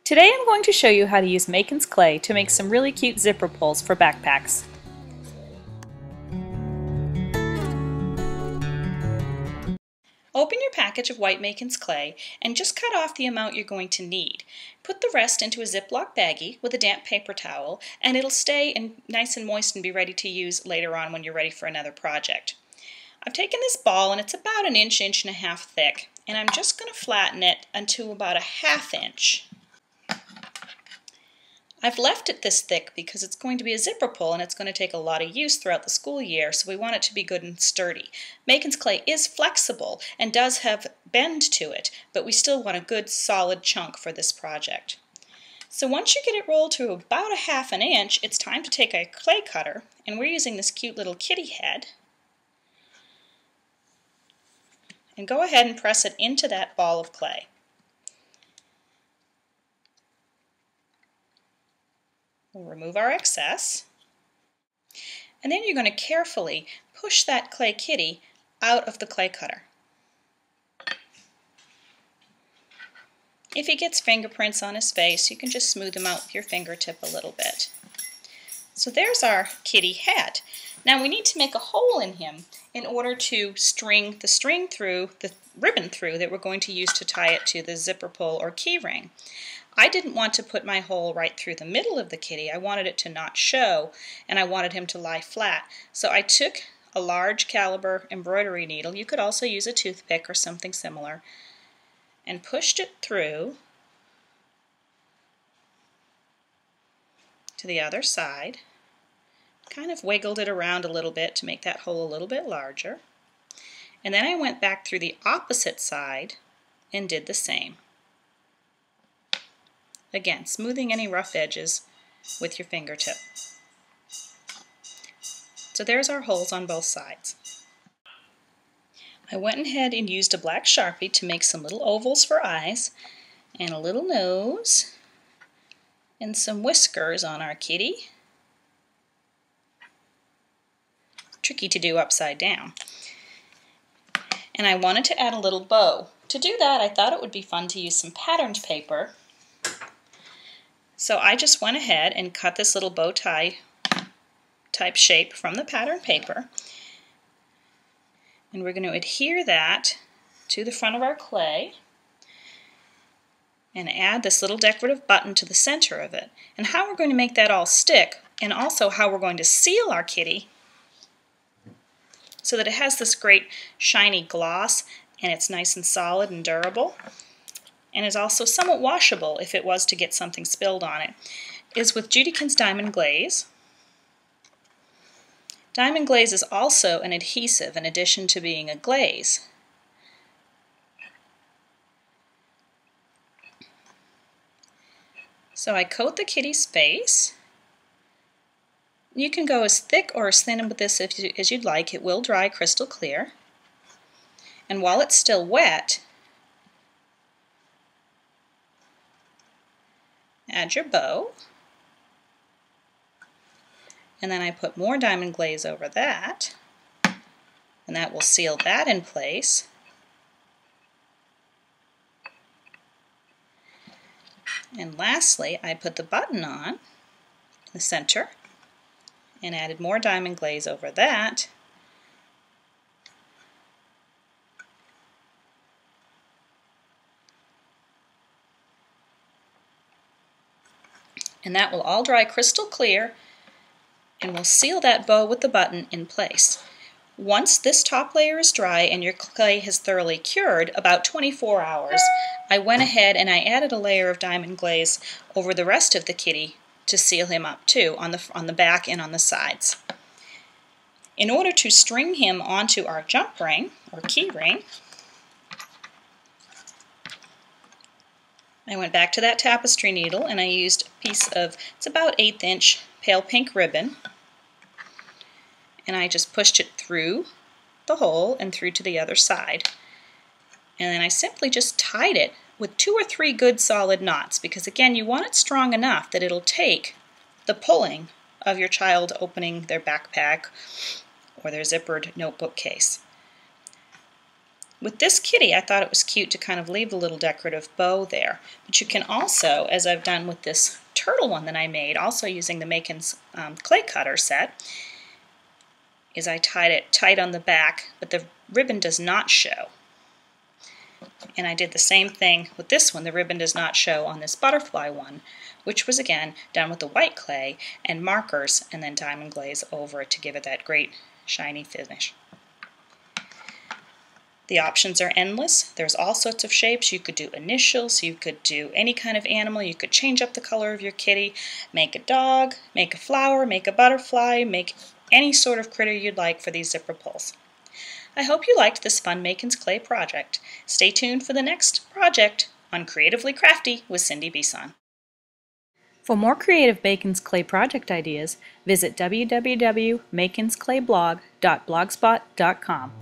Today I'm going to show you how to use Makin's clay to make some really cute zipper pulls for backpacks. Open your package of white Makin's clay and just cut off the amount you're going to need. Put the rest into a Ziploc baggie with a damp paper towel and it'll stay nice and moist and be ready to use later on when you're ready for another project. I've taken this ball and it's about an inch, inch and a half thick, and I'm just going to flatten it until about a ½ inch. I've left it this thick because it's going to be a zipper pull and it's going to take a lot of use throughout the school year, so we want it to be good and sturdy. Makin's clay is flexible and does have bend to it, but we still want a good solid chunk for this project. So once you get it rolled to about a ½ inch, it's time to take a clay cutter, and we're using this cute little kitty head, and go ahead and press it into that ball of clay. We'll remove our excess, and then you're going to carefully push that clay kitty out of the clay cutter. If he gets fingerprints on his face, you can just smooth them out with your fingertip a little bit. So there's our kitty head. Now we need to make a hole in him in order to string the ribbon through that we're going to use to tie it to the zipper pull or key ring. I didn't want to put my hole right through the middle of the kitty. I wanted it to not show, and I wanted him to lie flat. So I took a large caliber embroidery needle, you could also use a toothpick or something similar, and pushed it through to the other side. Kind of wiggled it around a little bit to make that hole a little bit larger. And then I went back through the opposite side and did the same. Again, smoothing any rough edges with your fingertip. So there's our holes on both sides. I went ahead and used a black Sharpie to make some little ovals for eyes and a little nose and some whiskers on our kitty. Tricky to do upside down. And I wanted to add a little bow. To do that, I thought it would be fun to use some patterned paper. So I just went ahead and cut this little bow tie type shape from the pattern paper. And we're going to adhere that to the front of our clay and add this little decorative button to the center of it. And how we're going to make that all stick, and also how we're going to seal our kitty so that it has this great shiny gloss and it's nice and solid and durable, and is also somewhat washable if it was to get something spilled on it, is with Judykin's Diamond Glaze. Diamond Glaze is also an adhesive in addition to being a glaze. So I coat the kitty's face. You can go as thick or as thin with this as you'd like. It will dry crystal clear. And while it's still wet, add your bow, and then I put more diamond glaze over that, and that will seal that in place. And lastly, I put the button on in the center and added more diamond glaze over that. And that will all dry crystal clear, and we'll seal that bow with the button in place. Once this top layer is dry and your clay has thoroughly cured, about 24 hours, I went ahead and I added a layer of diamond glaze over the rest of the kitty to seal him up too, on the back and on the sides. In order to string him onto our jump ring, or key ring, I went back to that tapestry needle and I used a piece of, it's about 1/8 inch pale pink ribbon, and I just pushed it through the hole and through to the other side. And then I simply just tied it with 2 or 3 good solid knots, because again, you want it strong enough that it'll take the pulling of your child opening their backpack or their zippered notebook case. With this kitty, I thought it was cute to kind of leave a little decorative bow there. But you can also, as I've done with this turtle one that I made, also using the Makin's clay cutter set, is I tied it tight on the back, but the ribbon does not show. And I did the same thing with this one. The ribbon does not show on this butterfly one, which was again done with the white clay and markers and then diamond glaze over it to give it that great shiny finish. The options are endless. There's all sorts of shapes. You could do initials, you could do any kind of animal, you could change up the color of your kitty, make a dog, make a flower, make a butterfly, make any sort of critter you'd like for these zipper pulls. I hope you liked this fun Makin's Clay project. Stay tuned for the next project on Creatively Crafty with Cindi McGee. For more creative Makin's Clay project ideas, visit www.makinsclayblog.blogspot.com.